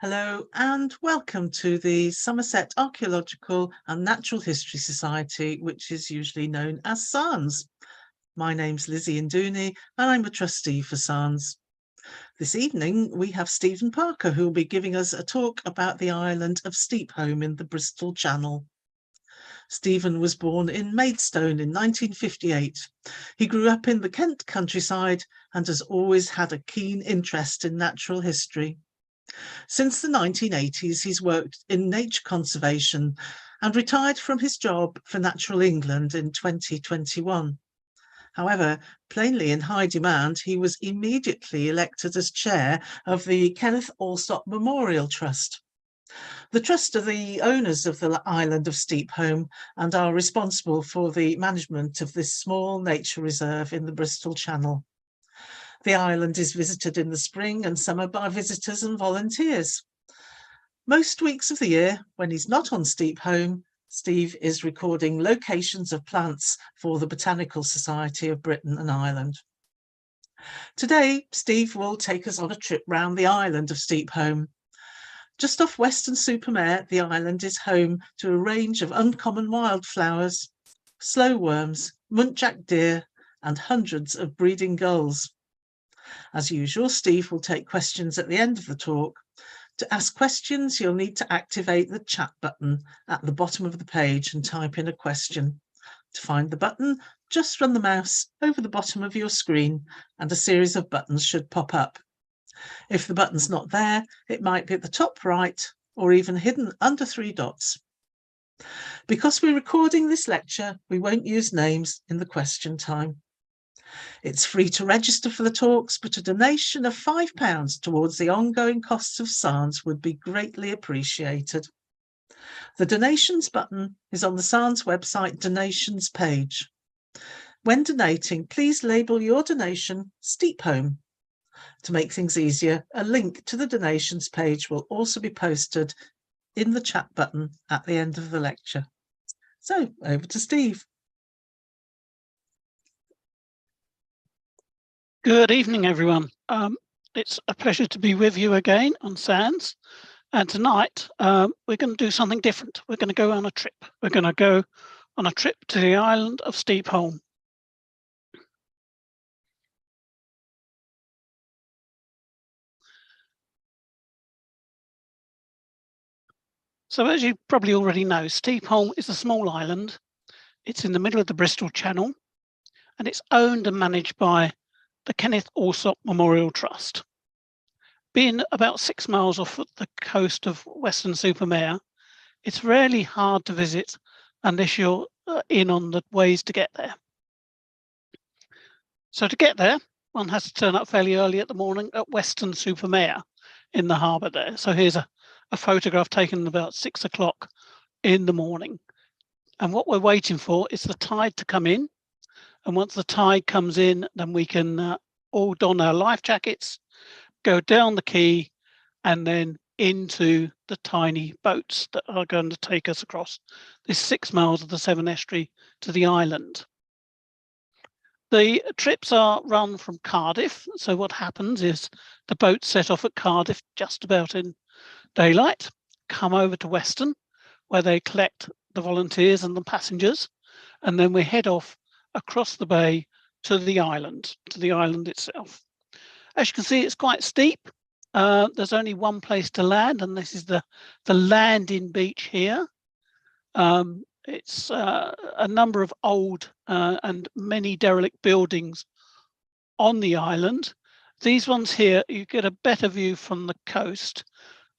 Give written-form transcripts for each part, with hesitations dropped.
Hello and welcome to the Somerset Archaeological and Natural History Society, which is usually known as SANHS. My name's Lizzie Induni and I'm a trustee for SANHS. This evening we have Stephen Parker, who will be giving us a talk about the island of Steep Holm in the Bristol Channel. Stephen was born in Maidstone in 1958. He grew up in the Kent countryside and has always had a keen interest in natural history. Since the 1980s, he's worked in nature conservation and retired from his job for Natural England in 2021. However, plainly in high demand, he was immediately elected as chair of the Kenneth Allsop Memorial Trust. The Trust are the owners of the island of Steep Holm and are responsible for the management of this small nature reserve in the Bristol Channel. The island is visited in the spring and summer by visitors and volunteers. Most weeks of the year, when he's not on Steep Holm, Steve is recording locations of plants for the Botanical Society of Britain and Ireland. Today, Steve will take us on a trip round the island of Steep Holm. Just off Weston-super-Mare, the island is home to a range of uncommon wildflowers, slow worms, Muntjac deer, and hundreds of breeding gulls. As usual, Steve will take questions at the end of the talk. To ask questions, you'll need to activate the chat button at the bottom of the page and type in a question. To find the button, just run the mouse over the bottom of your screen and a series of buttons should pop up. If the button's not there, it might be at the top right or even hidden under 3 dots. Because we're recording this lecture, we won't use names in the question time. It's free to register for the talks, but a donation of £5 towards the ongoing costs of SANHS would be greatly appreciated. The donations button is on the SANHS website donations page. When donating, please label your donation Steep Holm. To make things easier, a link to the donations page will also be posted in the chat button at the end of the lecture. So, over to Steve. Good evening, everyone. It's a pleasure to be with you again on SANHS. And tonight, we're going to do something different. We're going to go on a trip. We're going to go on a trip to the island of Steep Holm. So as you probably already know, Steep Holm is a small island. It's in the middle of the Bristol Channel, and it's owned and managed by the Kenneth Allsop Memorial Trust. Being about 6 miles off the coast of Weston-super-Mare, it's really hard to visit unless you're in on the ways to get there. So to get there, one has to turn up fairly early at the morning at Weston-super-Mare in the harbour there. So here's a photograph taken about 6 o'clock in the morning. And what we're waiting for is the tide to come in. And once the tide comes in, then we can all don our life jackets, go down the quay, and then into the tiny boats that are going to take us across this 6 miles of the Severn Estuary to the island. The trips are run from Cardiff. So what happens is the boats set off at Cardiff just about in daylight, come over to Weston, where they collect the volunteers and the passengers, and then we head off across the bay to the island itself. As you can see, it's quite steep. There's only one place to land, and this is the landing beach here. It's a number of old and many derelict buildings on the island. These ones here, you get a better view from the coast,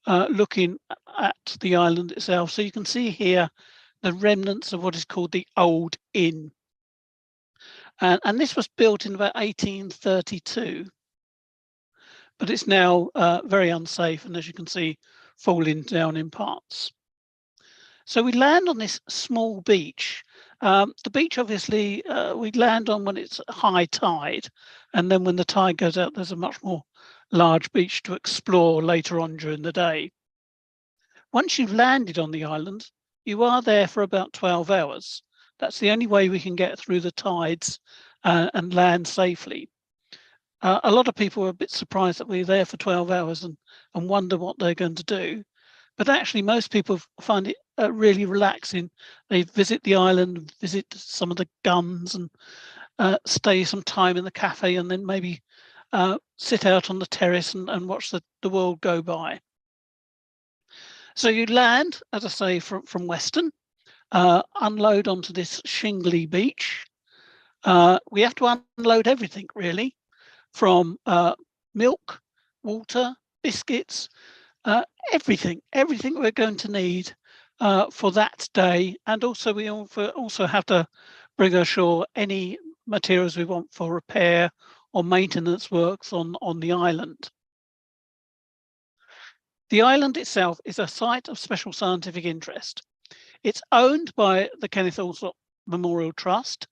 looking at the island itself. So you can see here the remnants of what is called the Old Inn. And this was built in about 1832, but it's now very unsafe, and as you can see, falling down in parts. So we land on this small beach. The beach, obviously, we land on when it's high tide, and then when the tide goes out, there's a much more large beach to explore later on during the day. Once you've landed on the island, you are there for about 12 hours. That's the only way we can get through the tides and land safely. A lot of people are a bit surprised that we're there for 12 hours and wonder what they're going to do. But actually, most people find it really relaxing. They visit the island, visit some of the guns, and stay some time in the cafe, and then maybe sit out on the terrace and watch the world go by. So you land, as I say, from Weston, unload onto this shingly beach. We have to unload everything, really, from milk, water, biscuits, everything we're going to need for that day. And also we also have to bring ashore any materials we want for repair or maintenance works on the island. The island itself is a site of special scientific interest. It's owned by the Kenneth Allsop Memorial Trust.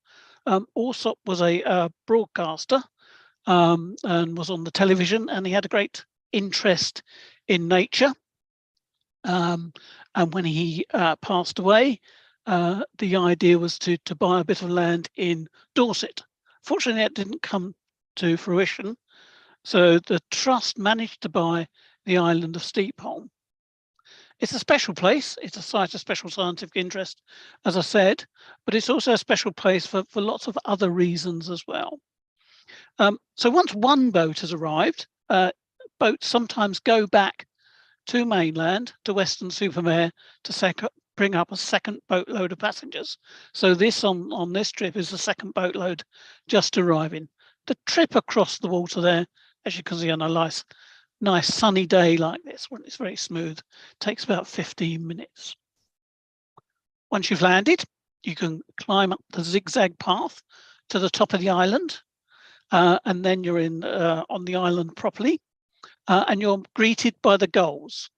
Allsop was a broadcaster and was on the television, and he had a great interest in nature. And when he passed away, the idea was to buy a bit of land in Dorset. Fortunately, it didn't come to fruition. So the trust managed to buy the island of Steep Holm. It's a special place. It's a site of special scientific interest, as I said, but it's also a special place for lots of other reasons as well. So once one boat has arrived, boats sometimes go back to mainland, to Weston-super-Mare, to bring up a second boatload of passengers. So this on this trip is the second boatload just arriving. The trip across the water there, as you can see on a nice sunny day like this, when it's very smooth, takes about 15 minutes. Once you've landed, you can climb up the zigzag path to the top of the island, and then you're on the island properly, and you're greeted by the gulls.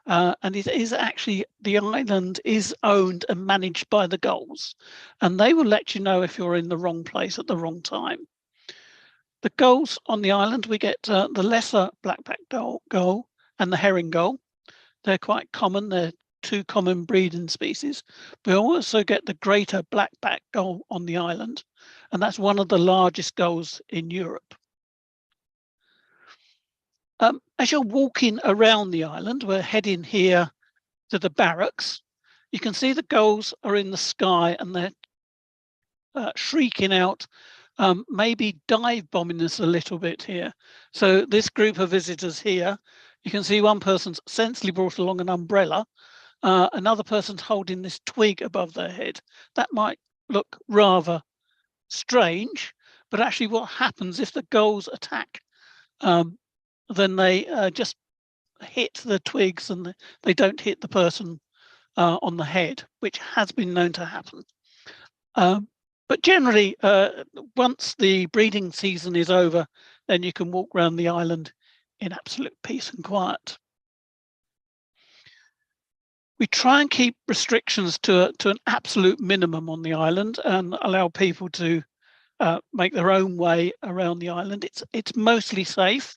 And it is actually, the island is owned and managed by the gulls, and they will let you know if you're in the wrong place at the wrong time. The gulls on the island, we get the lesser blackback gull and the herring gull. They're quite common. They're two common breeding species. We also get the greater blackback gull on the island, and that's one of the largest gulls in Europe. As you're walking around the island, we're heading here to the barracks. You can see the gulls are in the sky and they're shrieking out, maybe dive bombing us a little bit here. So this group of visitors here, you can see one person's sensibly brought along an umbrella. Another person's holding this twig above their head. That might look rather strange, but actually what happens if the gulls attack, then they just hit the twigs and they don't hit the person on the head, which has been known to happen. But generally, once the breeding season is over, then you can walk around the island in absolute peace and quiet. We try and keep restrictions to an absolute minimum on the island and allow people to make their own way around the island. It's mostly safe.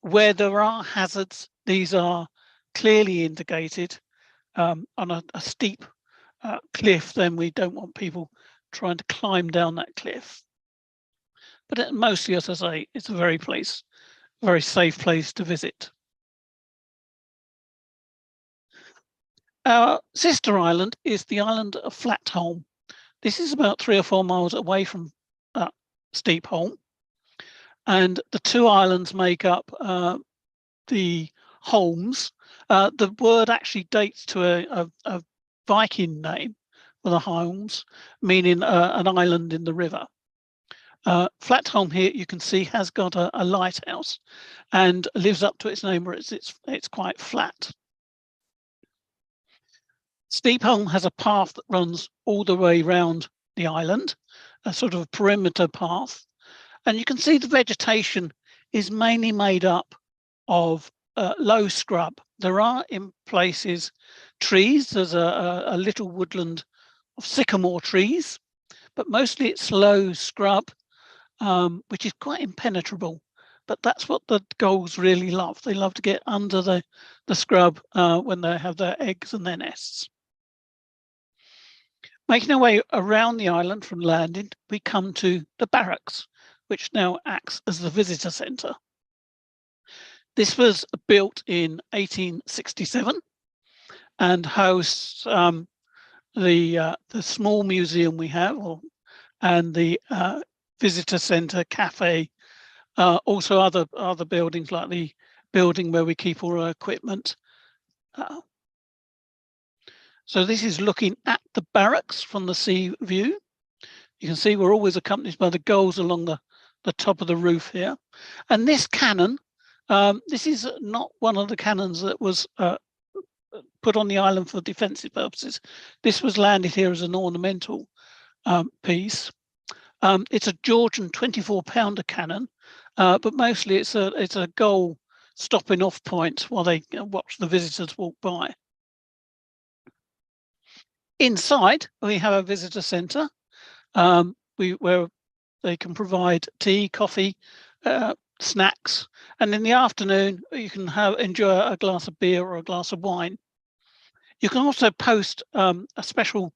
Where there are hazards, these are clearly indicated. On a steep cliff, then we don't want people trying to climb down that cliff. But mostly, as I say, it's a very safe place to visit. Our sister island is the island of Flat Holm. This is about 3 or 4 miles away from Steep Holm. And the two islands make up the Holms. The word actually dates to a Viking name for the Holms, meaning an island in the river. Flat Holm here, you can see, has got a lighthouse and lives up to its name, where it's quite flat. Steep Holm has a path that runs all the way around the island, a sort of perimeter path. And you can see the vegetation is mainly made up of low scrub. There are in places trees. There's a little woodland of sycamore trees, but mostly it's low scrub, which is quite impenetrable. But that's what the gulls really love. They love to get under the scrub when they have their eggs and their nests. Making our way around the island from landing, we come to the barracks, which now acts as the visitor centre. This was built in 1867 and hosts the small museum we have, and the visitor centre, cafe, also other buildings like the building where we keep all our equipment. So this is looking at the barracks from the sea view. You can see we're always accompanied by the gulls along the top of the roof here. And this cannon, this is not one of the cannons that was put on the island for defensive purposes. This was landed here as an ornamental piece. It's a Georgian 24-pounder cannon, but mostly it's a gull stopping off point while they watch the visitors walk by. Inside, we have a visitor centre where they can provide tea, coffee, snacks, and in the afternoon you can enjoy a glass of beer or a glass of wine. You can also post a special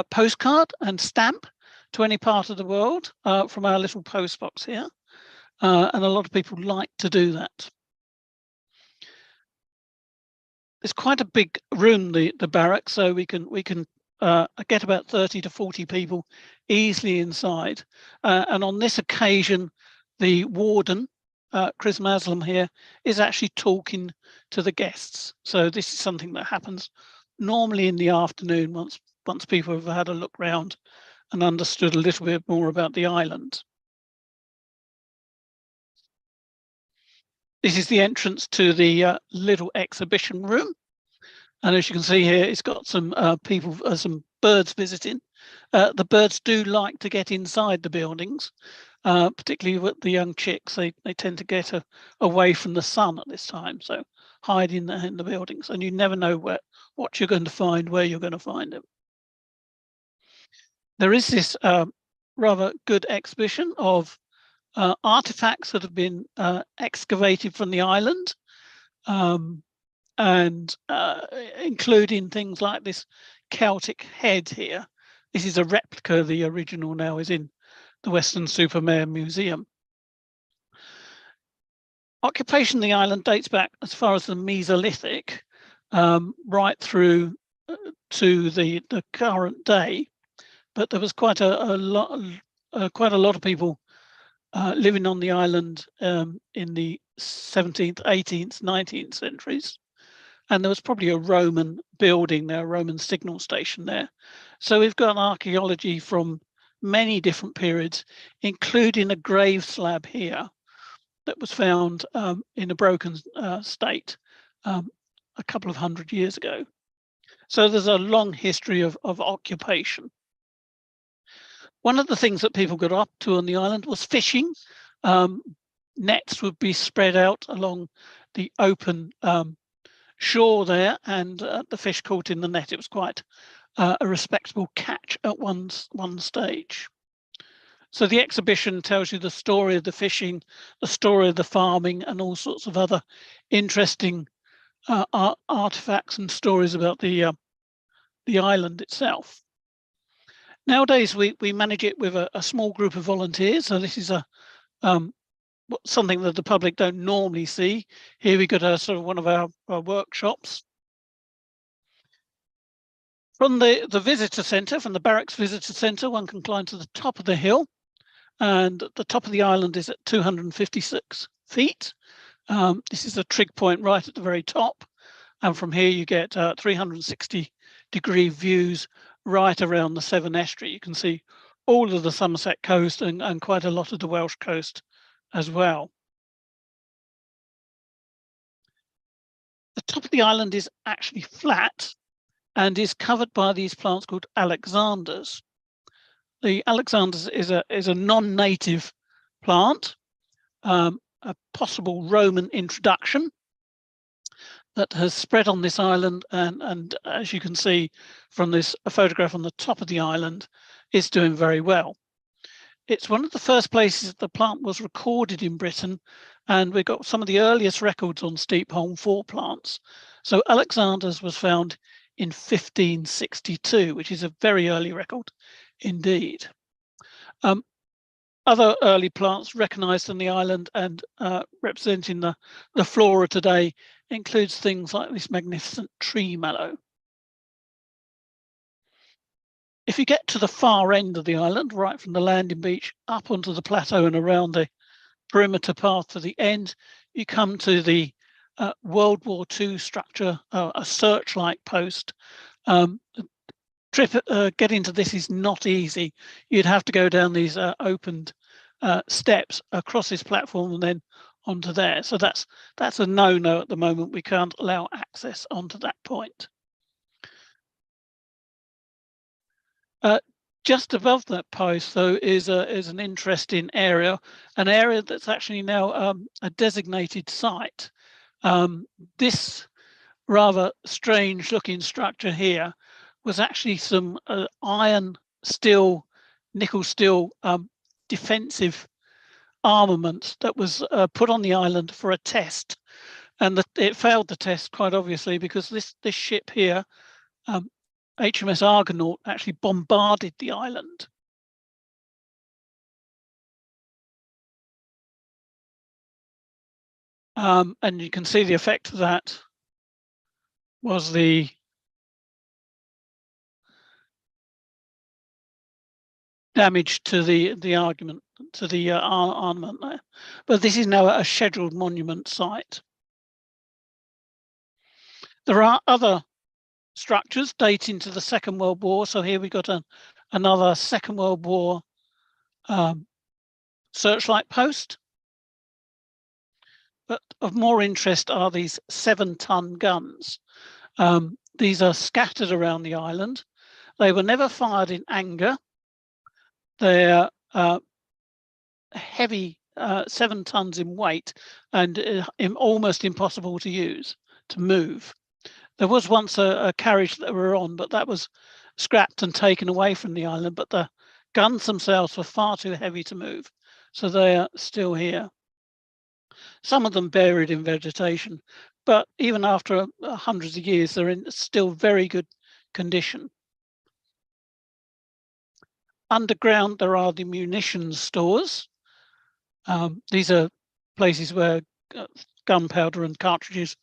postcard and stamp to any part of the world from our little post box here, and a lot of people like to do that. It's quite a big room, the barracks, so we can get about 30 to 40 people easily inside. And on this occasion, the warden, Chris Maslam here, is actually talking to the guests. So this is something that happens normally in the afternoon once people have had a look round and understood a little bit more about the island. This is the entrance to the little exhibition room. And as you can see here, it's got some people, some birds visiting. The birds do like to get inside the buildings, particularly with the young chicks. They tend to get away from the sun at this time, so hide in the buildings. And you never know what you're going to find, where you're going to find them. There is this rather good exhibition of artifacts that have been excavated from the island, and including things like this Celtic head here. This is a replica. The original now is in the Weston-super-Mare Museum. Occupation of the island dates back as far as the Mesolithic, right through to the current day. But there was quite a lot of people living on the island in the 17th, 18th, 19th centuries. And there was probably a Roman building there, a Roman signal station there. So we've got archaeology from many different periods, including a grave slab here that was found in a broken state a couple of 100 years ago. So there's a long history of occupation. One of the things that people got up to on the island was fishing. Nets would be spread out along the open shore there, and the fish caught in the net. It was quite a respectable catch at one stage. So the exhibition tells you the story of the fishing, the story of the farming, and all sorts of other interesting artifacts and stories about the island itself. Nowadays, we manage it with a small group of volunteers. So this is something that the public don't normally see. Here we got sort of one of our workshops. From the visitor centre, from the barracks visitor centre, one can climb to the top of the hill, and the top of the island is at 256 feet. This is a trig point right at the very top, and from here you get 360-degree views right around the Severn Estuary. You can see all of the Somerset coast and quite a lot of the Welsh coast as well. The top of the island is actually flat and is covered by these plants called Alexanders. The Alexanders is a non-native plant, a possible Roman introduction that has spread on this island, and as you can see from this photograph on the top of the island, it's doing very well. It's one of the first places that the plant was recorded in Britain, and we've got some of the earliest records on Steep Holm for plants. So Alexander's was found in 1562, which is a very early record indeed. Other early plants recognised on the island and representing the flora today includes things like this magnificent tree mallow. If you get to the far end of the island, right from the landing beach up onto the plateau and around the perimeter path to the end, you come to the World War II structure, a searchlight post. Getting to this is not easy. You'd have to go down these opened steps across this platform and then onto there. So that's a no-no at the moment. We can't allow access onto that point. Just above that post, though, is an interesting area, an area that's actually now a designated site. This rather strange looking structure here was actually some iron steel, nickel steel defensive armament that was put on the island for a test, and it failed the test quite obviously because this ship here, HMS Argonaut, actually bombarded the island. And you can see the effect of that was the damage to the armament there. But this is now a scheduled monument site. There are other structures dating to the Second World War. So here we've got another Second World War searchlight post. But of more interest are these 7-ton guns. These are scattered around the island. They were never fired in anger. They're heavy, 7 tons in weight, and almost impossible to move. There was once a carriage that we were on, but that was scrapped and taken away from the island. But the guns themselves were far too heavy to move, so they are still here. Some of them buried in vegetation, but even after hundreds of years, they're in still very good condition. Underground, there are the munitions stores. These are places where gunpowder and cartridges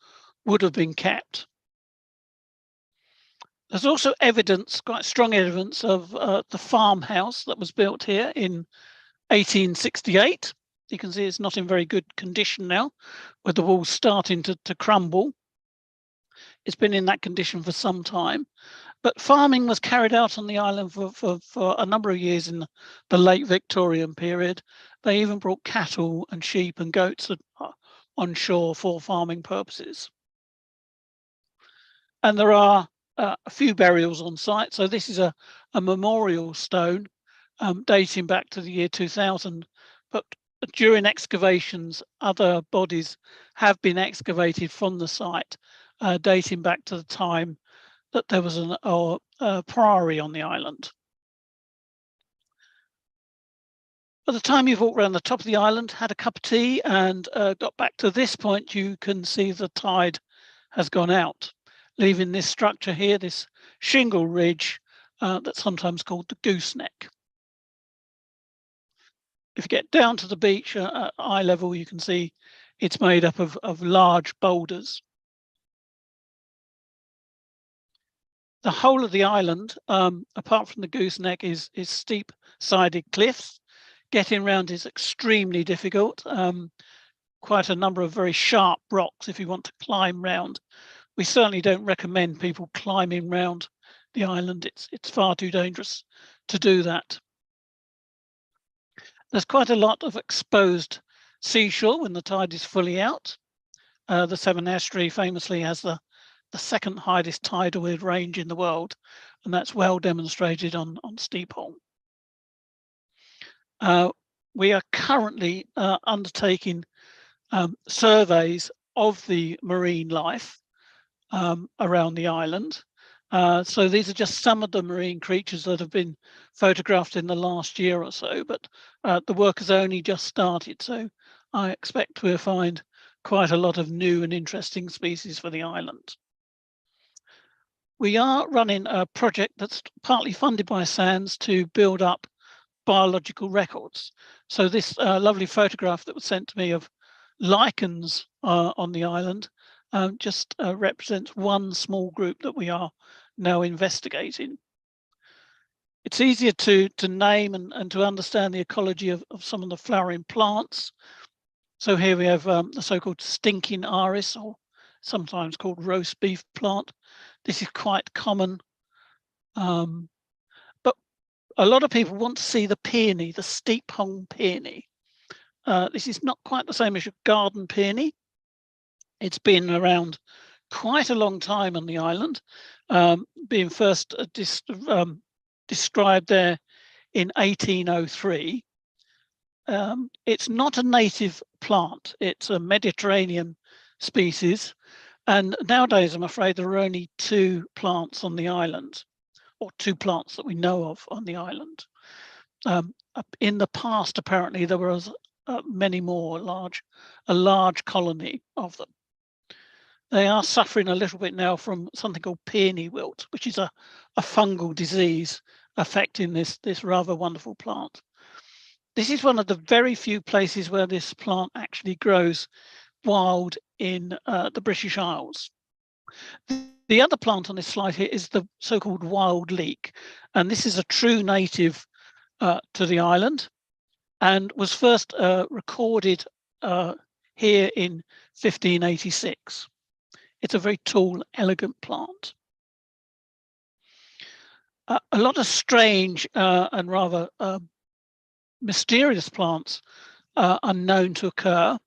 would have been kept. There's also evidence, quite strong evidence, of the farmhouse that was built here in 1868. You can see it's not in very good condition now, with the walls starting to crumble. It's been in that condition for some time. But farming was carried out on the island for a number of years in the late Victorian period. They even brought cattle and sheep and goats on shore for farming purposes. And there are a few burials on site. So this is a memorial stone dating back to the year 2000. But during excavations, other bodies have been excavated from the site, dating back to the time that there was a priory on the island. By the time you've walked around the top of the island, had a cup of tea and got back to this point, you can see the tide has gone out, leaving this structure here, this shingle ridge that's sometimes called the gooseneck. If you get down to the beach at eye level, you can see it's made up of large boulders. The whole of the island, apart from the gooseneck, is steep-sided cliffs. Getting around is extremely difficult. Quite a number of very sharp rocks if you want to climb round. We certainly don't recommend people climbing round the island. It's far too dangerous to do that. There's quite a lot of exposed seashore when the tide is fully out. The Severn Estuary famously has the second highest tidal range in the world, and that's well demonstrated on Steep Holm. We are currently undertaking surveys of the marine life around the island. So these are just some of the marine creatures that have been photographed in the last year or so, but the work has only just started. So I expect we'll find quite a lot of new and interesting species for the island. We are running a project that's partly funded by SANHS to build up biological records. So this lovely photograph that was sent to me of lichens on the island just represents one small group that we are now investigating. It's easier to name and to understand the ecology of some of the flowering plants. So here we have the so-called stinking iris, or sometimes called roast beef plant. This is quite common, but a lot of people want to see the peony, the Steep Holm peony. This is not quite the same as your garden peony. It's been around quite a long time on the island, being first described there in 1803. It's not a native plant, it's a Mediterranean species. And nowadays, I'm afraid there are only 2 plants on the island, or 2 plants that we know of on the island. In the past, apparently, there was many more, a large colony of them. They are suffering a little bit now from something called peony wilt, which is a fungal disease affecting this rather wonderful plant. This is one of the very few places where this plant actually grows wild in the British Isles. The other plant on this slide here is the so-called wild leek, and this is a true native to the island and was first recorded here in 1586. It's a very tall, elegant plant. A lot of strange and rather mysterious plants are known to occur.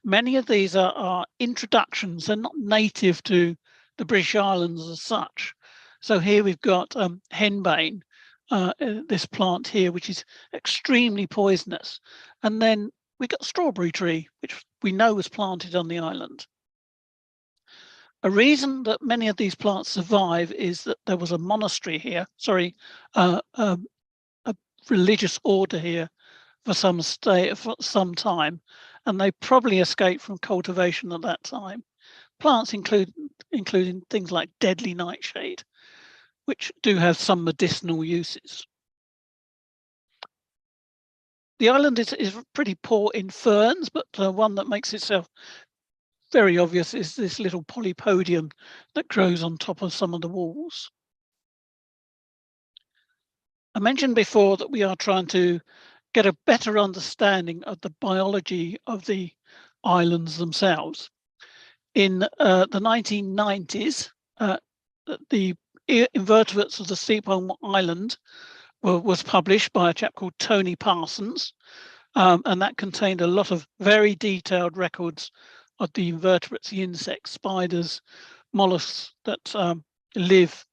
Many of these are introductions. They're not native to the British Islands as such. So here we've got henbane, this plant here, which is extremely poisonous. And then we got strawberry tree, which we know was planted on the island. A reason that many of these plants survive is that there was a monastery here, a religious order here for some time, and they probably escaped from cultivation at that time. Plants including things like deadly nightshade, which do have some medicinal uses. The island is pretty poor in ferns, but one that makes itself very obvious is this little polypodium that grows on top of some of the walls. I mentioned before that we are trying to get a better understanding of the biology of the islands themselves. In the 1990s, the invertebrates of the Steep Holm Island was published by a chap called Tony Parsons, and that contained a lot of very detailed records of the invertebrates, the insects, spiders, mollusks that live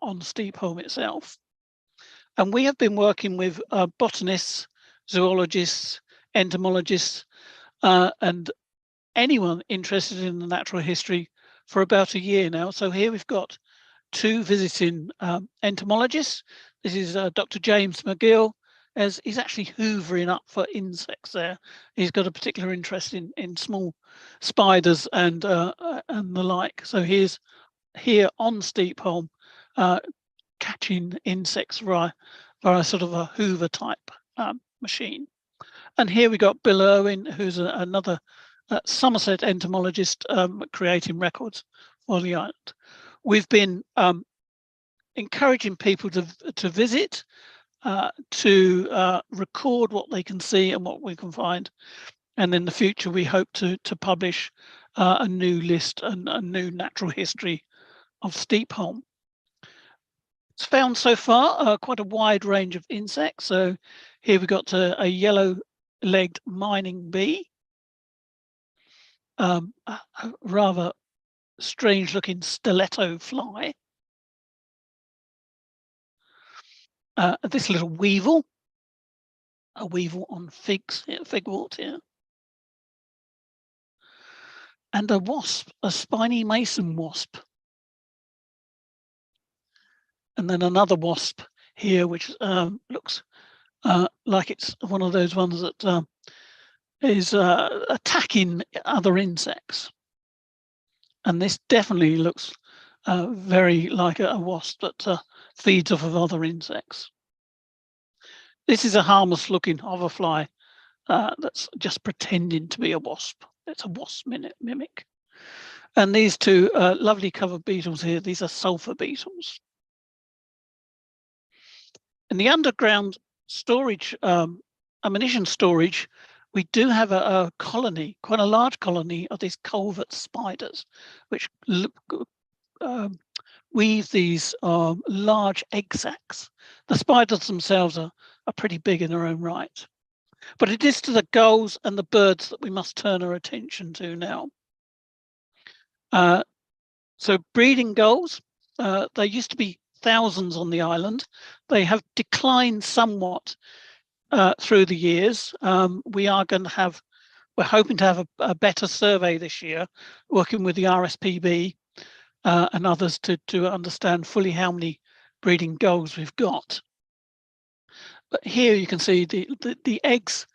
on Steep Holm itself. And we have been working with botanists, zoologists, entomologists, and anyone interested in the natural history for about a year now. So here we've got 2 visiting entomologists. This is Dr. James McGill, as he's actually hoovering up for insects there. He's got a particular interest in small spiders and the like. So he's here on Steep Holm catching insects via sort of a hoover type machine. And here we got Bill Irwin, who's another Somerset entomologist creating records for the island. We've been encouraging people to visit, to record what they can see and what we can find. And in the future, we hope to publish a new list and a new natural history of Steep Holm. It's found so far quite a wide range of insects. So here we've got a yellow-legged mining bee, a rather strange-looking stiletto fly, this little weevil, a weevil on figwort here, and a wasp, a spiny mason wasp. And then another wasp here, which looks like it's one of those ones that is attacking other insects. And this definitely looks very like a wasp that feeds off of other insects. This is a harmless looking hoverfly that's just pretending to be a wasp. It's a wasp mimic. And these two lovely covered beetles here, these are sulfur beetles. In the underground storage, ammunition storage, we do have a colony, quite a large colony of these culvert spiders, which weave these large egg sacs. The spiders themselves are pretty big in their own right. But it is to the gulls and the birds that we must turn our attention to now. So breeding gulls, there used to be thousands on the island. They have declined somewhat through the years. We're hoping to have a better survey this year, working with the RSPB and others to understand fully how many breeding gulls we've got. But here you can see the eggs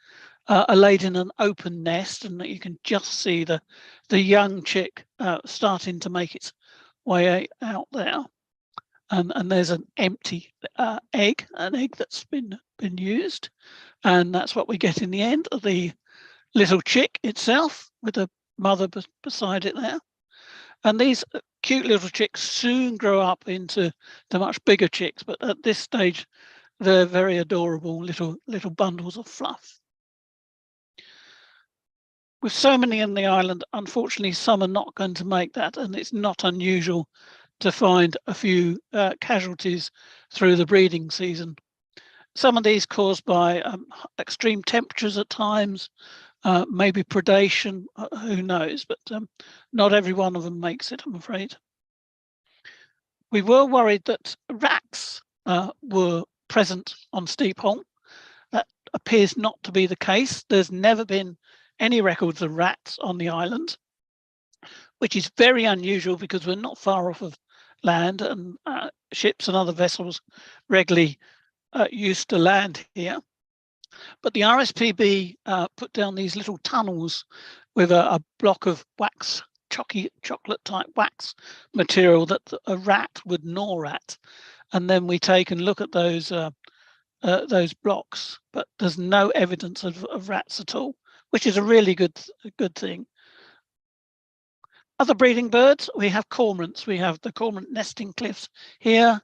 are laid in an open nest, and you can just see the young chick starting to make its way out there. And there's an empty egg, an egg that's been used, and that's what we get in the end of the little chick itself with the mother beside it there. And these cute little chicks soon grow up into the much bigger chicks, but at this stage they're very adorable little bundles of fluff. With so many on the island, unfortunately some are not going to make that, and it's not unusual to find a few casualties through the breeding season. Some of these caused by extreme temperatures at times, maybe predation, who knows, but not every one of them makes it, I'm afraid. We were worried that rats were present on Steep Holm. That appears not to be the case. There's never been any records of rats on the island, which is very unusual because we're not far off of land, and ships and other vessels regularly used to land here. But the RSPB put down these little tunnels with a block of wax, chocolate type wax material that a rat would gnaw at, and then we take and look at those blocks, but there's no evidence of rats at all, which is a really good thing. Other breeding birds, we have cormorants. We have the cormorant nesting cliffs here,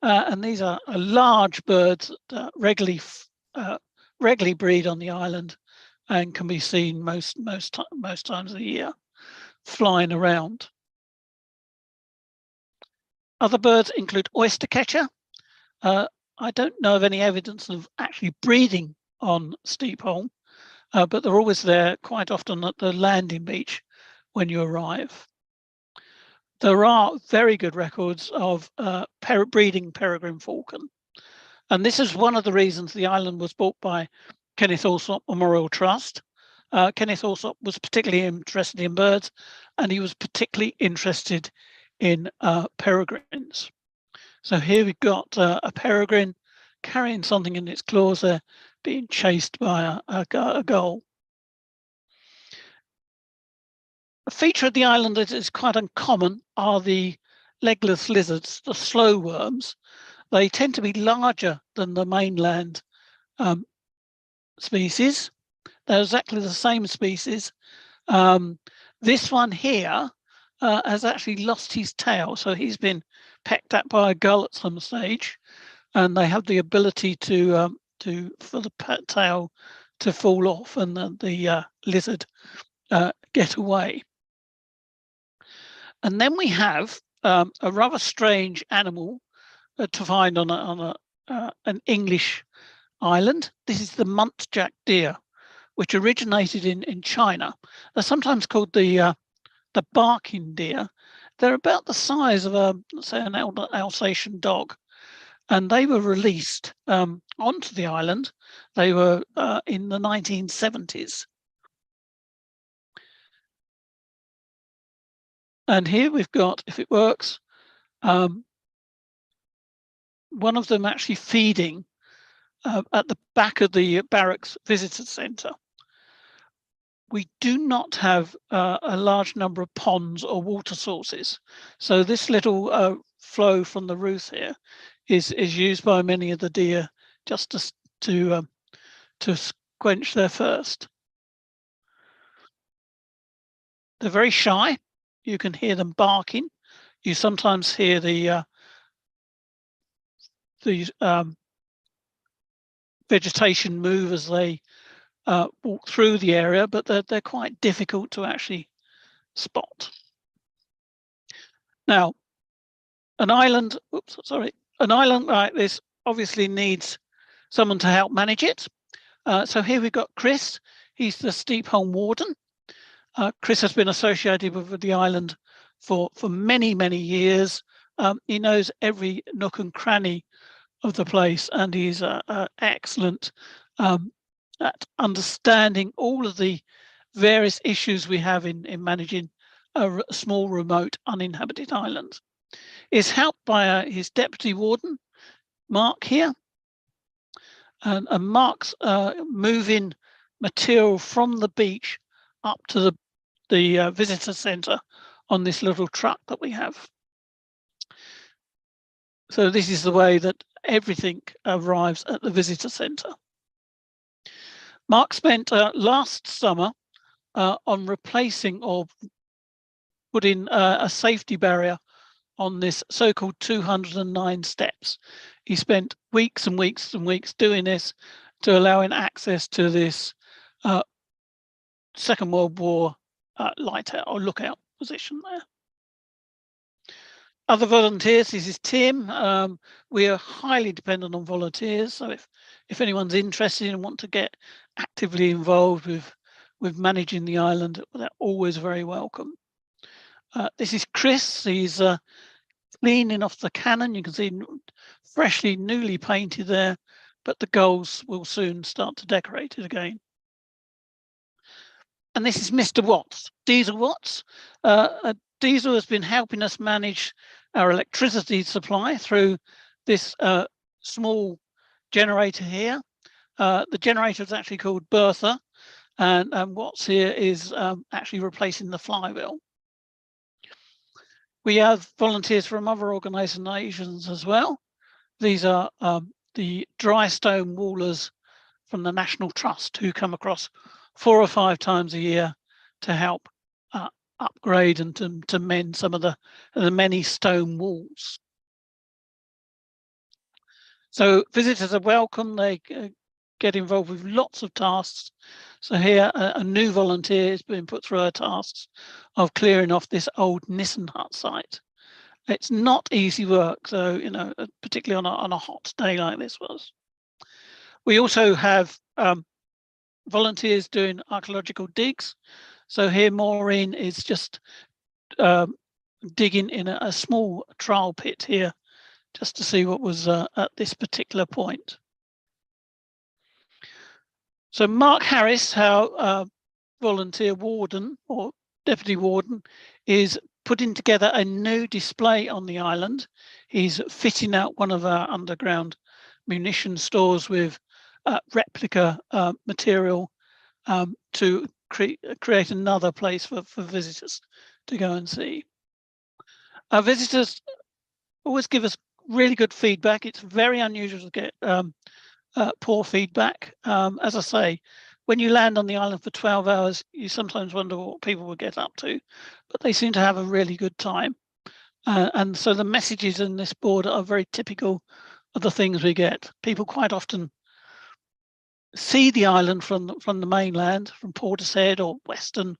and these are large birds that regularly breed on the island and can be seen most times of the year flying around. Other birds include oystercatcher. I don't know of any evidence of actually breeding on Steep Holm, but they're always there quite often at the landing beach when you arrive. There are very good records of breeding peregrine falcon. And this is one of the reasons the island was bought by Kenneth Allsop Memorial Trust. Kenneth Allsop was particularly interested in birds, and he was particularly interested in peregrines. So here we've got a peregrine carrying something in its claws there, being chased by a gull. A feature of the island that is quite uncommon are the legless lizards, the slow worms. They tend to be larger than the mainland species. They're exactly the same species. This one here has actually lost his tail, so he's been pecked at by a gull at some stage, and they have the ability for the tail to fall off and the lizard get away. And then we have a rather strange animal to find on an English island. This is the Muntjac deer, which originated in China. They're sometimes called the barking deer. They're about the size of say an Alsatian dog, and they were released onto the island. They were in the 1970s. And here we've got, if it works, one of them actually feeding at the back of the barracks visitor centre. We do not have a large number of ponds or water sources. So this little flow from the roof here is used by many of the deer just to quench their thirst. They're very shy. You can hear them barking. You sometimes hear the vegetation move as they walk through the area, but they're quite difficult to actually spot. Now, an island like this obviously needs someone to help manage it. So here we've got Chris. He's the Steep Holm warden. Chris has been associated with the island for many, many years. He knows every nook and cranny of the place, and he's excellent at understanding all of the various issues we have in managing a small, remote, uninhabited island. He's helped by his deputy warden, Mark here, and Mark's moving material from the beach up to the visitor centre on this little truck that we have. So this is the way that everything arrives at the visitor centre. Mark spent last summer on replacing or putting a safety barrier on this so-called 209 steps. He spent weeks and weeks and weeks doing this to allowing access to this Second World War lightout or lookout position there. Other volunteers, this is Tim. We are highly dependent on volunteers, so if anyone's interested and want to get actively involved with managing the island, they're always very welcome. This is Chris. He's cleaning off the cannon. You can see freshly, newly painted there, but the gulls will soon start to decorate it again. And this is Mr. Watts, Diesel Watts. Diesel has been helping us manage our electricity supply through this small generator here. The generator is actually called Bertha, and Watts here is actually replacing the flywheel. We have volunteers from other organisations as well. These are the dry stone wallers from the National Trust who come across 4 or 5 times a year to help upgrade and to mend some of the many stone walls. So visitors are welcome. They get involved with lots of tasks. So here a new volunteer has been put through her tasks of clearing off this old Nissen hut site. It's not easy work, so you know, particularly on a hot day like this was. We also have volunteers doing archaeological digs. So here Maureen is just digging in a small trial pit here just to see what was at this particular point. So Mark Harris, our volunteer warden or deputy warden, is putting together a new display on the island. He's fitting out one of our underground munition stores with replica material to create another place for visitors to go and see. Our visitors always give us really good feedback. It's very unusual to get poor feedback. As I say, when you land on the island for 12 hours, you sometimes wonder what people will get up to, but they seem to have a really good time. And so the messages in this board are very typical of the things we get. People quite often see the island from the mainland, from Portishead or Weston,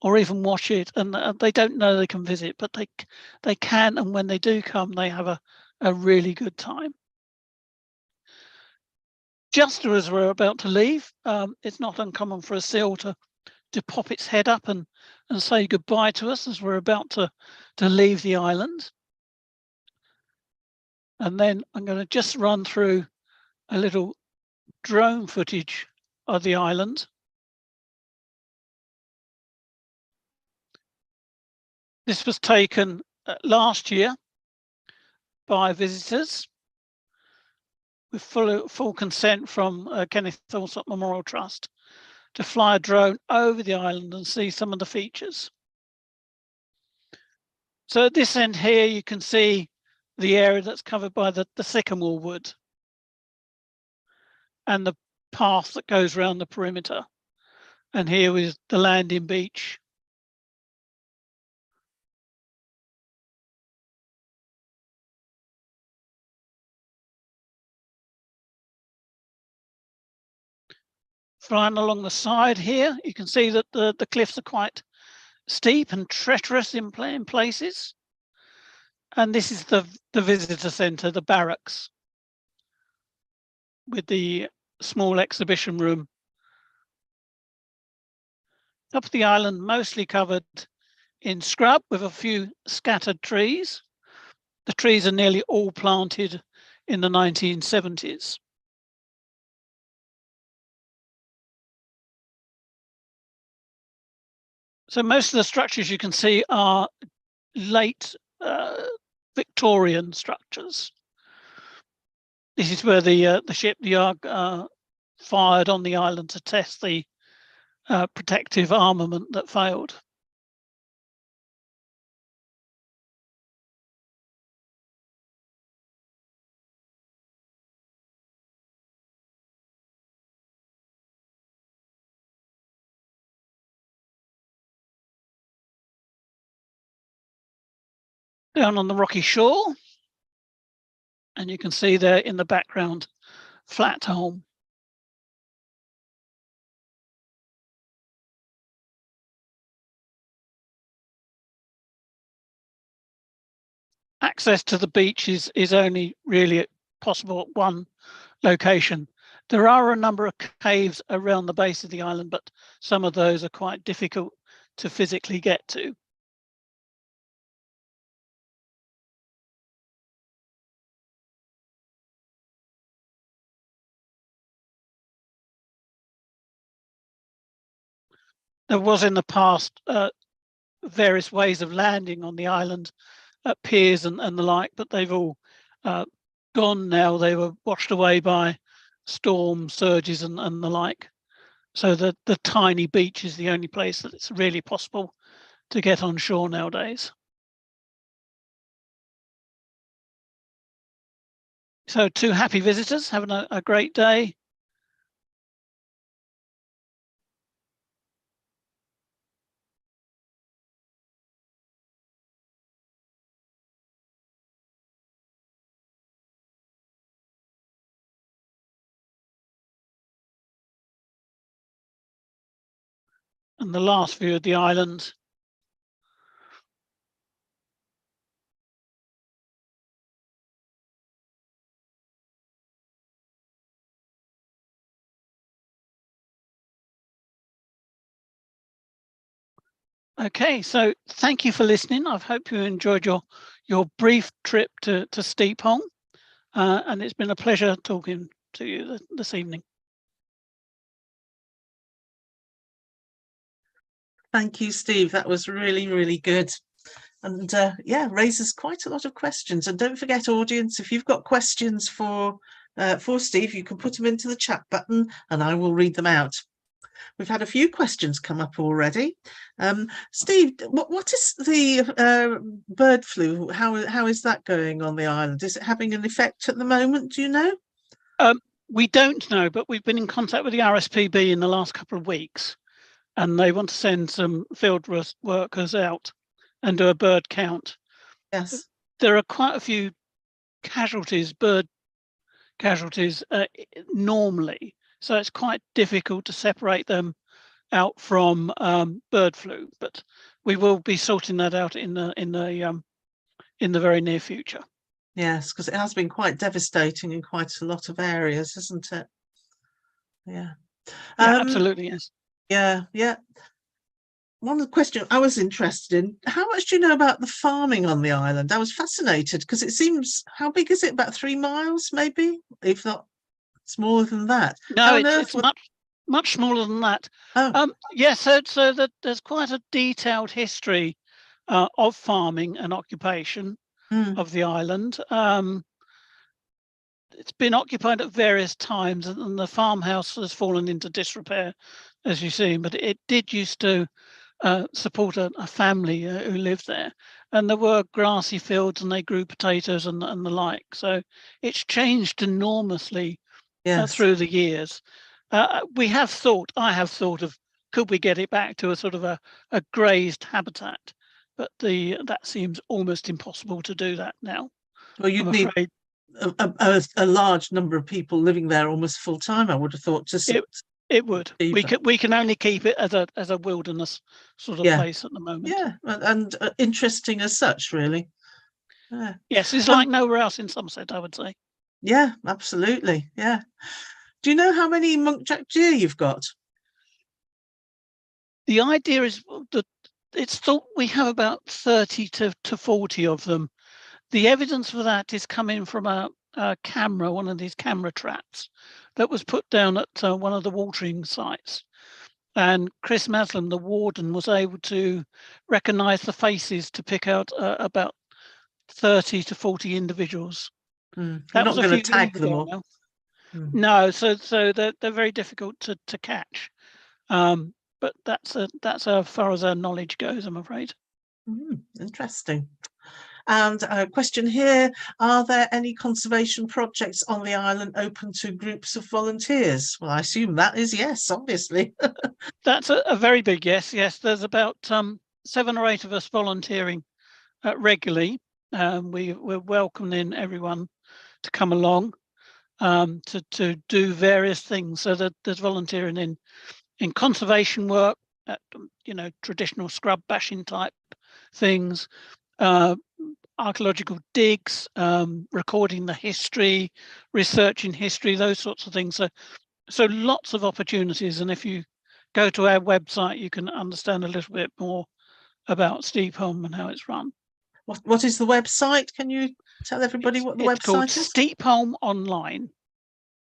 or even watch it, and they don't know they can visit, but they can, and when they do come, they have a really good time. Just as we're about to leave, it's not uncommon for a seal to pop its head up and say goodbye to us as we're about to leave the island. And then I'm going to just run through a little drone footage of the island. This was taken last year by visitors with full consent from Kenneth Allsop Memorial Trust to fly a drone over the island and see some of the features. So at this end here, you can see the area that's covered by the sycamore wood. and the path that goes around the perimeter. And here is the landing beach. Flying along the side here, you can see that the cliffs are quite steep and treacherous in places. And this is the visitor centre, the barracks, with the small exhibition room. Top of the island mostly covered in scrub with a few scattered trees. The trees are nearly all planted in the 1970s. So most of the structures you can see are late Victorian structures. This is where the ship, the Ark, fired on the island to test the protective armament that failed. Down on the rocky shore, and you can see there in the background, Flat Holm. Access to the beach is only really possible at one location. There are a number of caves around the base of the island, but some of those are quite difficult to physically get to. There was in the past various ways of landing on the island at piers and the like, but they've all gone now. They were washed away by storm surges and the like. So the tiny beach is the only place that it's really possible to get on shore nowadays. So to happy visitors, having a great day. And the last view of the island. Okay, so thank you for listening. I hope you enjoyed your brief trip to Steep Holm, and it's been a pleasure talking to you this evening. Thank you, Steve. That was really, really good. And yeah, raises quite a lot of questions. And don't forget, audience, if you've got questions for Steve, you can put them into the chat button and I will read them out. We've had a few questions come up already. Steve, what is the bird flu? How is that going on the island? Is it having an effect at the moment? Do you know? We don't know, but we've been in contact with the RSPB in the last couple of weeks, and they want to send some field workers out and do a bird count. Yes. There are quite a few casualties, bird casualties, normally. So it's quite difficult to separate them out from bird flu, but we will be sorting that out in the very near future. Yes, because it has been quite devastating in quite a lot of areas, hasn't it? Yeah. Yeah, absolutely, yes. Yeah, yeah. One of the questions I was interested in, how much do you know about the farming on the island? I was fascinated because it seems, how big is it? About 3 miles, maybe, if not smaller than that. No, it's much smaller than that. Oh. Yes, so that there's quite a detailed history of farming and occupation of the island. It's been occupied at various times, and the farmhouse has fallen into disrepair, as you see. But it did used to support a family who lived there, and there were grassy fields, and they grew potatoes and the like. So it's changed enormously Yes. through the years. I have thought of, could we get it back to a sort of a grazed habitat? But that seems almost impossible to do that now. Well, you'd I'm need afraid a large number of people living there almost full time, I would have thought, to it would. achieve We can only keep it as a wilderness sort of Yeah. place at the moment. Yeah, and interesting as such, really. Yeah. Yes, it's Um, like nowhere else in Somerset, I would say. yeah, absolutely. Yeah. Do you know how many muntjac deer you've got? The idea is that it's thought we have about 30 to 40 of them. The evidence for that is coming from a camera, one of these camera traps that was put down at one of the watering sites. And Chris Maslam, the warden, was able to recognise the faces to pick out about 30 to 40 individuals. You're That not was a going to few tag years them ago all. now. Mm. No, so they're very difficult to catch. But that's as far as our knowledge goes, I'm afraid. Interesting. And a question here, are there any conservation projects on the island open to groups of volunteers? Well, I assume that is yes, obviously. That's a very big yes. Yes, there's about 7 or 8 of us volunteering regularly. We're welcoming everyone to come along to do various things. So that there's volunteering in conservation work, traditional scrub bashing type things, archaeological digs, recording the history, researching history, those sorts of things. So lots of opportunities. And if you go to our website, you can understand a little bit more about Steep Holm and how it's run. What is the website? Can you tell everybody what the It's called website is? Steep Holm Online.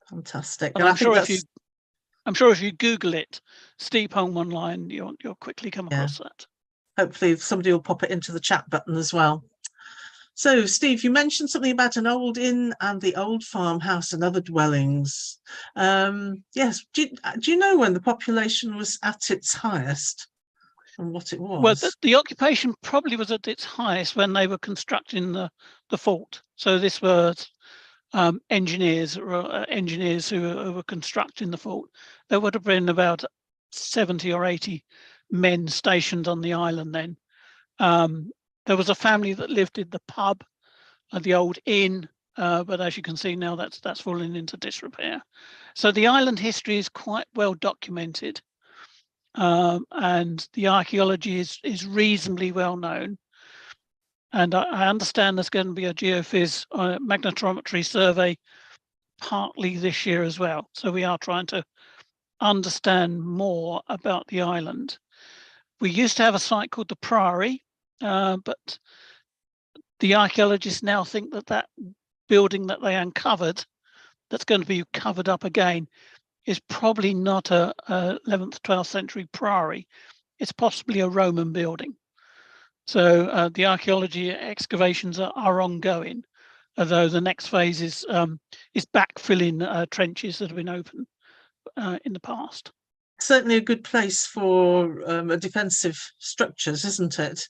Fantastic. And And I I'm think sure that's if you Google it, Steep Holm Online, you'll quickly come across that. hopefully somebody will pop it into the chat button as well. So, Steve, you mentioned something about an old inn and the old farmhouse and other dwellings. Yes. Do you know when the population was at its highest and what it was? Well, the occupation probably was at its highest when they were constructing the fort. So this was engineers who were constructing the fort. There would have been about 70 or 80 men stationed on the island then. There was a family that lived in the pub at the old inn, but as you can see now, that's fallen into disrepair. So the island history is quite well documented, and the archaeology is reasonably well known. And I understand there's going to be a geophys magnetometry survey partly this year as well. So we are trying to understand more about the island. We used to have a site called the Priory, but the archaeologists now think that building that they uncovered, that's going to be covered up again, is probably not a 11th, 12th century priory. It's possibly a Roman building. So the archaeology excavations are ongoing, although the next phase is backfilling trenches that have been opened in the past. Certainly a good place for a defensive structures, isn't it?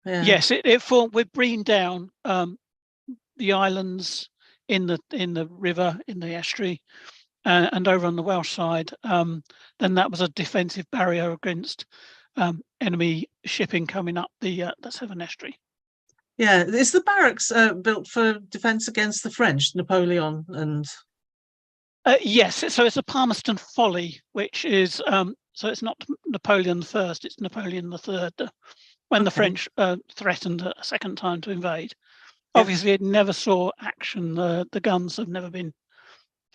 Yeah. Yes, we're bringing down the islands in the river, in the estuary, and over on the Welsh side. Then that was a defensive barrier against enemy shipping coming up the Severn Estuary. Yeah, is the barracks built for defence against the French, Napoleon and? Yes, so it's a Palmerston Folly, which is so it's not Napoleon I, it's Napoleon III. When the French threatened a second time to invade. Yeah. Obviously, it never saw action. The guns have never been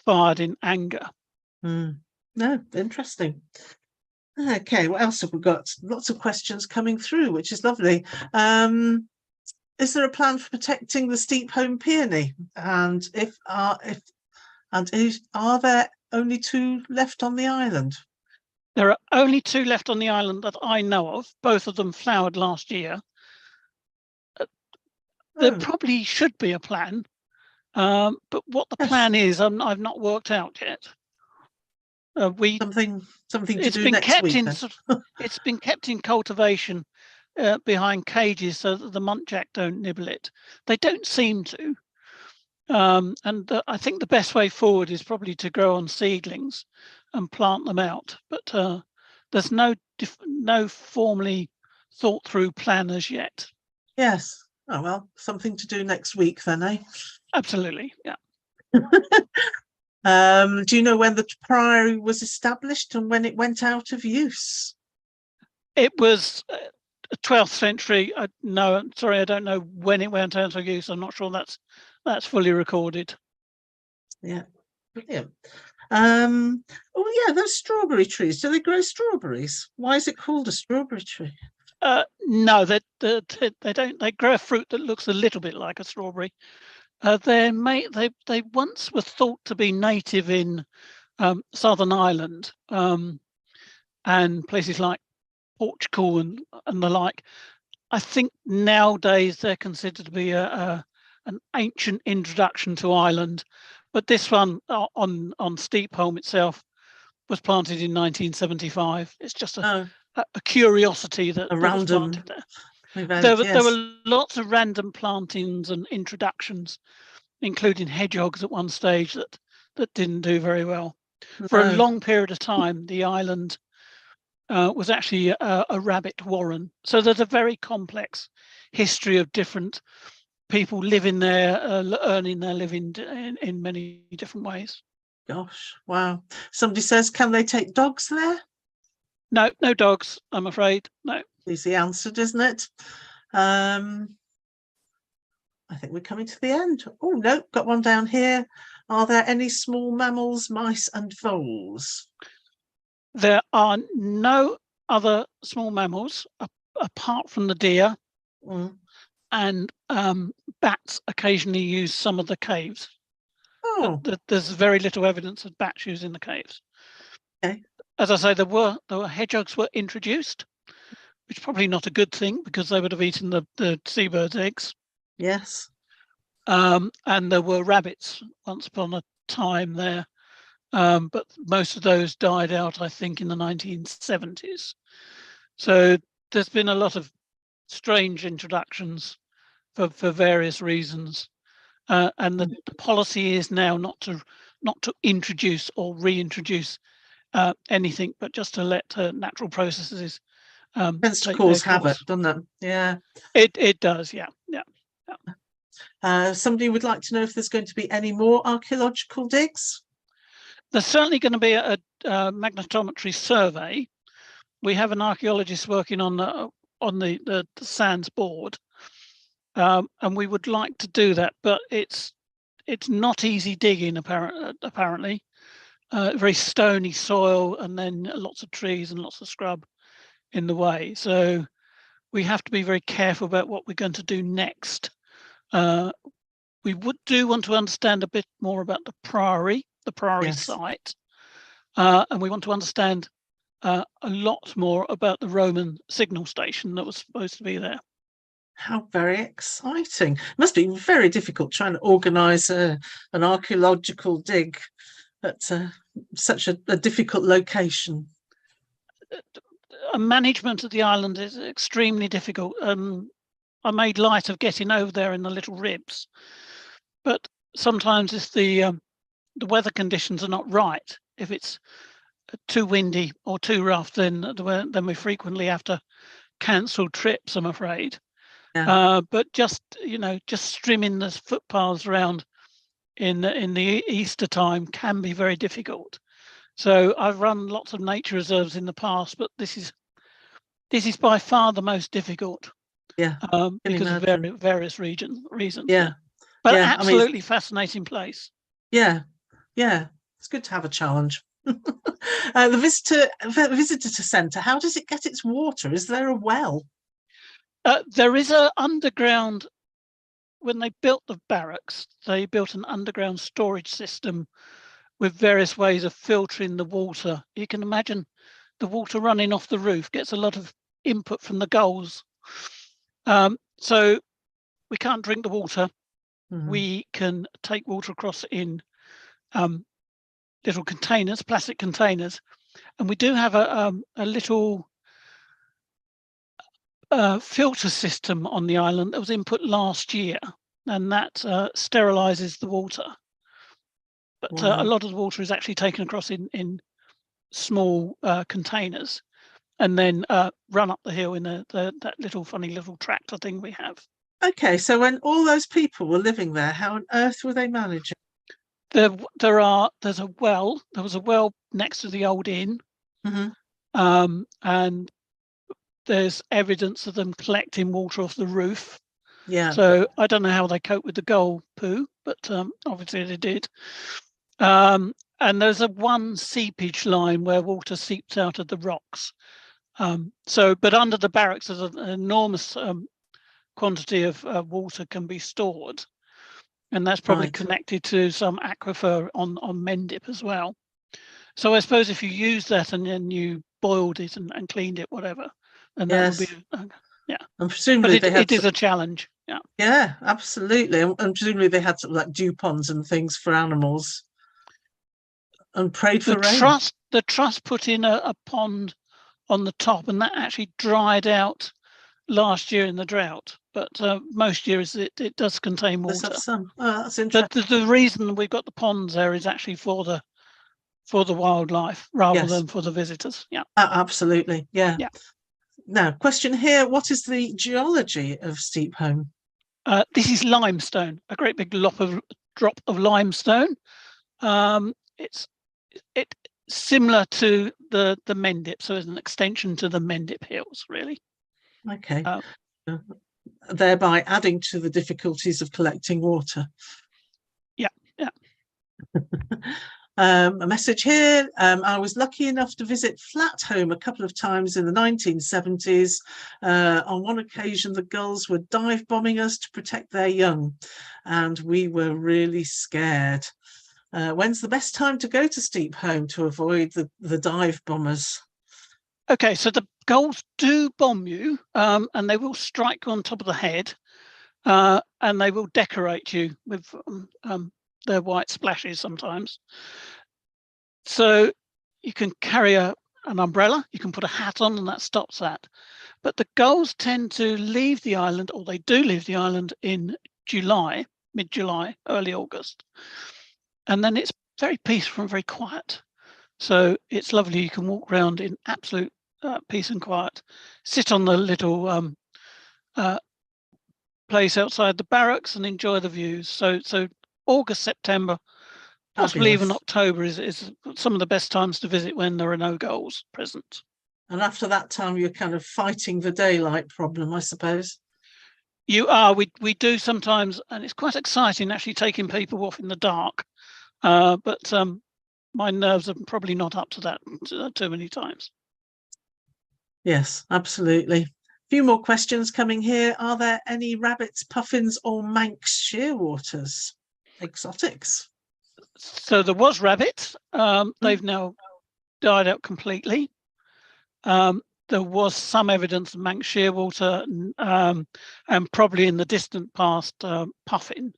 fired in anger. No, interesting. Okay, what else have we got? Lots of questions coming through, which is lovely. Is there a plan for protecting the Steep Holm peony? And are there only 2 left on the island? There are only 2 left on the island that I know of. Both of them flowered last year. There probably should be a plan, but what the plan is, I've not worked out yet. Something to do next week. It's been kept in cultivation behind cages so that the muntjac don't nibble it. They don't seem to. I think the best way forward is probably to grow on seedlings and plant them out. But there's no formally thought through plan as yet. Yes. Oh, well, something to do next week then, eh? Absolutely, yeah. Do you know when the priory was established and when it went out of use? It was 12th century. No, sorry, I don't know when it went out of use. I'm not sure that's fully recorded. Yeah, brilliant. Oh yeah, those strawberry trees. Do they grow strawberries? Why is it called a strawberry tree? No, they don't. They grow a fruit that looks a little bit like a strawberry. They once were thought to be native in Southern Ireland and places like Portugal and the like. I think nowadays they're considered to be an ancient introduction to Ireland, but this one on Steep Holm itself was planted in 1975. It's just a curiosity that was planted there. Event, There were lots of random plantings and introductions, including hedgehogs at one stage that didn't do very well. For a long period of time, the island was actually a rabbit warren. So there's a very complex history of different people living there, earning their living in many different ways. Gosh, wow. Somebody says, can they take dogs there? No, no dogs, I'm afraid. No. Easy answered, isn't it? I think we're coming to the end. Oh, no, got one down here. Are there any small mammals, mice and voles? There are no other small mammals apart from the deer, and bats occasionally use some of the caves. Oh, there's very little evidence of bats using the caves. okay. As I say, there were hedgehogs were introduced, which is probably not a good thing because they would have eaten the seabirds' eggs. Yes. And there were rabbits once upon a time there, but most of those died out, I think, in the 1970s. So there's been a lot of strange introductions for various reasons, and the policy is now not to introduce or reintroduce anything, but just to let natural processes tends to cause havoc, doesn't it? Yeah. It does, yeah. Somebody would like to know if there's going to be any more archaeological digs? There's certainly going to be a magnetometry survey. We have an archaeologist working on the SANHS board, and we would like to do that, but it's not easy digging apparently. Very stony soil, and then lots of trees and lots of scrub in the way. So we have to be very careful about what we're going to do next. We do want to understand a bit more about the priory site, and we want to understand a lot more about the Roman signal station that was supposed to be there. How very exciting. It must be very difficult trying to organise an archaeological dig at such a difficult location. Management of the island is extremely difficult. I made light of getting over there in the little ribs, but sometimes if the weather conditions are not right, if it's too windy or too rough, then we frequently have to cancel trips, I'm afraid. Yeah. But just streaming the footpaths around in the Easter time can be very difficult. So I've run lots of nature reserves in the past, but this is by far the most difficult. Yeah. Because of various reasons. Yeah. But absolutely fascinating place. Yeah. Yeah. It's good to have a challenge. The visitor centre, how does it get its water? Is there a well? There is a underground. When they built the barracks, they built an underground storage system with various ways of filtering the water. You can imagine the water running off the roof gets a lot of input from the gulls. So we can't drink the water. We can take water across in little containers, plastic containers, and we do have a little filter system on the island that was input last year, and that sterilizes the water. But Wow. a lot of the water is actually taken across in small containers, and then run up the hill in that little funny little tractor thing we have. Okay, so when all those people were living there, how on earth were they managing? There was a well next to the old inn, and there's evidence of them collecting water off the roof. Yeah. So I don't know how they cope with the gull poo, but obviously they did. And there's one seepage line where water seeps out of the rocks. But under the barracks, there's an enormous quantity of water can be stored, and that's probably connected to some aquifer on Mendip as well. So I suppose if you use that and then you boiled it and cleaned it, whatever, and that would be yeah. And presumably but it is a challenge. Yeah. Yeah, absolutely. And presumably they had like dew ponds and things for animals and prayed for rain. The trust put in a pond on the top, and that actually dried out last year in the drought. But most years it does contain water. Some. Oh, that's interesting. The reason we've got the ponds there is actually for the wildlife rather than for the visitors. Yeah. Absolutely. Yeah. Yeah. Now, question here: what is the geology of Steep Holm? This is limestone, a great big drop of limestone. It's similar to the Mendip, so it's an extension to the Mendip Hills, really. Okay. Thereby adding to the difficulties of collecting water. Yeah. A message here. I was lucky enough to visit Flatholm a couple of times in the 1970s. On one occasion, the gulls were dive bombing us to protect their young, and we were really scared. When's the best time to go to Steep Holm to avoid the dive bombers? Okay, so the gulls do bomb you, and they will strike you on top of the head, and they will decorate you with their white splashes sometimes. So you can carry an umbrella, you can put a hat on, and that stops that. But the gulls tend to leave the island, or they do leave the island in July, mid-July, early August. And then it's very peaceful and very quiet. So it's lovely. You can walk around in absolute peace and quiet, sit on the little place outside the barracks and enjoy the views. So August, September, possibly even October is some of the best times to visit when there are no gulls present. And after that time, you're kind of fighting the daylight problem, I suppose. You are. We do sometimes, and it's quite exciting actually taking people off in the dark. But my nerves are probably not up to that too many times. Yes, absolutely. A few more questions coming here. Are there any rabbits, puffins, or Manx shearwaters? Exotics? So there was rabbits. They've now died out completely. There was some evidence of Manx shearwater, and probably in the distant past puffin,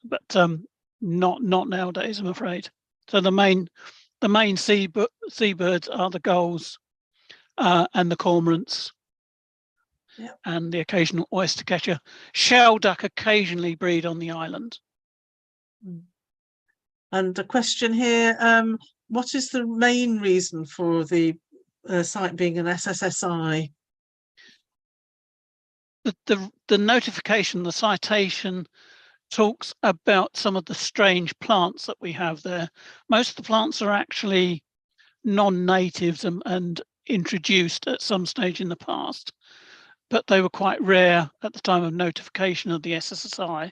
but not nowadays, I'm afraid. So the main seabirds are the gulls and the cormorants, and the occasional oyster catcher. Shell duck occasionally breed on the island. And a question here: what is the main reason for the site being an SSSI? The notification, the citation, talks about some of the strange plants that we have there. Most of the plants are actually non-natives and introduced at some stage in the past, but they were quite rare at the time of notification of the SSSI.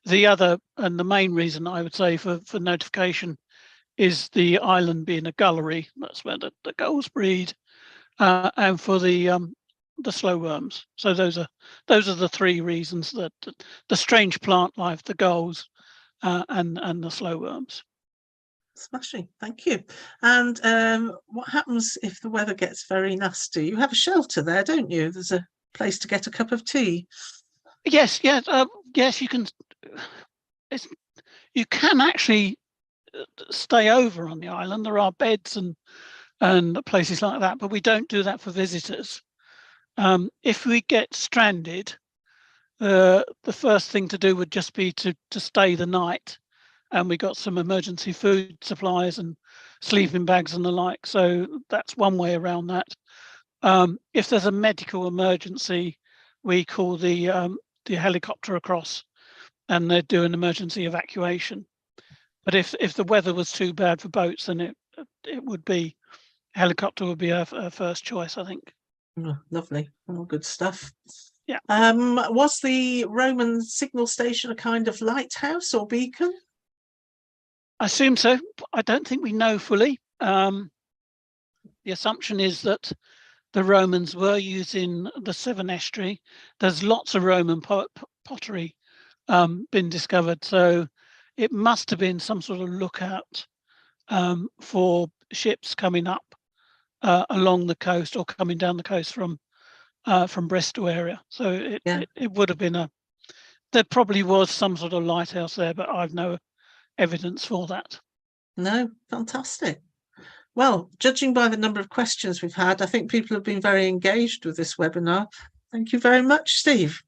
The other and the main reason I would say for notification is the island being a gullery. That's where the gulls breed, and for the slow worms. So those are the three reasons: that the strange plant life, the gulls, and the slow worms. Smashing, thank you. And what happens if the weather gets very nasty? You have a shelter there, don't you? There's a place to get a cup of tea. Yes, yes, you can. You can actually stay over on the island. There are beds and places like that, but we don't do that for visitors. If we get stranded, the first thing to do would just be to stay the night, and we got some emergency food supplies and sleeping bags and the like. So that's one way around that. If there's a medical emergency, we call the helicopter across, and they do an emergency evacuation. But if the weather was too bad for boats, then it would be helicopter would be our first choice, I think. Oh, lovely. All good stuff. Yeah. Was the Roman signal station a kind of lighthouse or beacon? I assume so. I don't think we know fully. The assumption is that the Romans were using the Severn Estuary. There's lots of Roman pottery been discovered, so it must have been some sort of lookout for ships coming up along the coast or coming down the coast from Bristol area. So it would have been there probably was some sort of lighthouse there, but I've no evidence for that. No, fantastic. Well, judging by the number of questions we've had, I think people have been very engaged with this webinar. Thank you very much, Steve.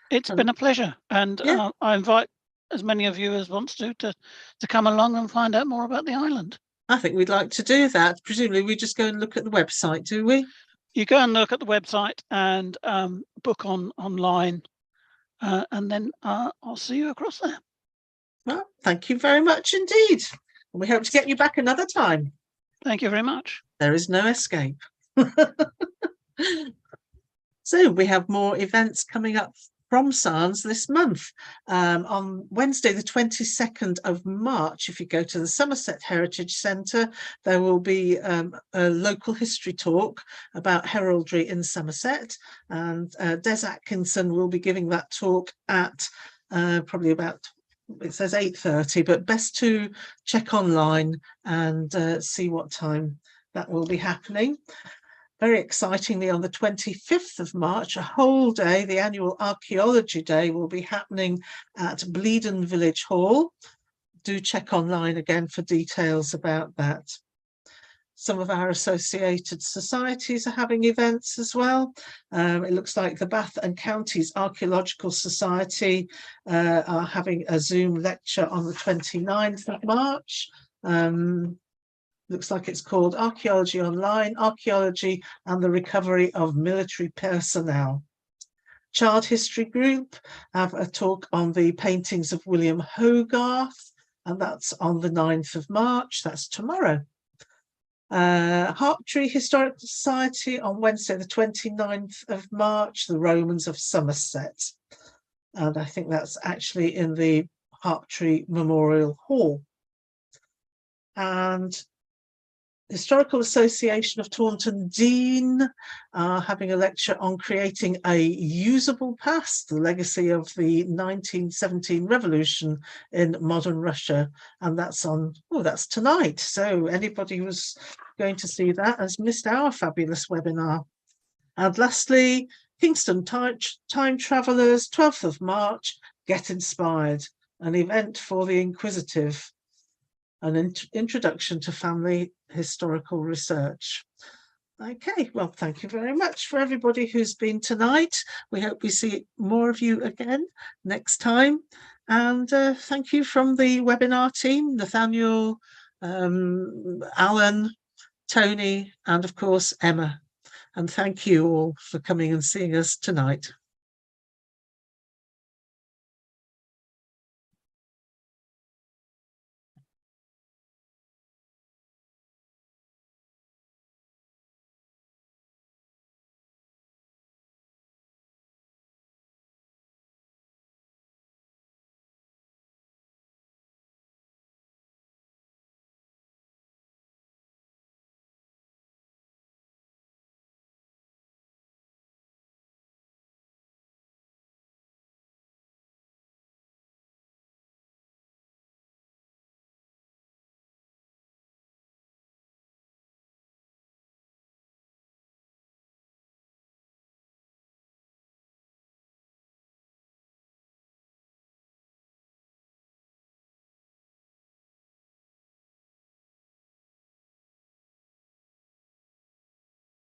It's been a pleasure, and I invite as many of you as wants to come along and find out more about the island. I think we'd like to do that. Presumably we just go and look at the website, do we? You go and look at the website and book online, and then I'll see you across there. Well, thank you very much indeed. And we hope to get you back another time. Thank you very much. There is no escape. So we have more events coming up from SANHS this month. On Wednesday, the 22nd of March, if you go to the Somerset Heritage Centre, there will be a local history talk about heraldry in Somerset. And Des Atkinson will be giving that talk at probably about, it says 8:30, but best to check online and see what time that will be happening. Very excitingly, on the 25th of March, a whole day, the annual Archaeology Day, will be happening at Bleeden Village Hall. Do check online again for details about that. Some of our associated societies are having events as well. It looks like the Bath and Counties Archaeological Society are having a Zoom lecture on the 29th of March. Looks like it's called Archaeology Online, Archaeology and the Recovery of Military Personnel. Child History Group have a talk on the paintings of William Hogarth, and that's on the 9th of March, that's tomorrow. Harptree Historical Society on Wednesday the 29th of March, the Romans of Somerset. And I think that's actually in the Harptree Memorial Hall. And Historical Association of Taunton Deane are having a lecture on creating a usable past, the legacy of the 1917 revolution in modern Russia. And that's on, that's tonight. So anybody who's going to see that has missed our fabulous webinar. And lastly, Kingston Time Travellers, 12th of March, Get Inspired, an event for the inquisitive. An introduction to family historical research. Okay, well, thank you very much for everybody who's been tonight. We hope we see more of you again next time. And thank you from the webinar team, Nathanael, Allan, Tony, and of course, Emma. And thank you all for coming and seeing us tonight.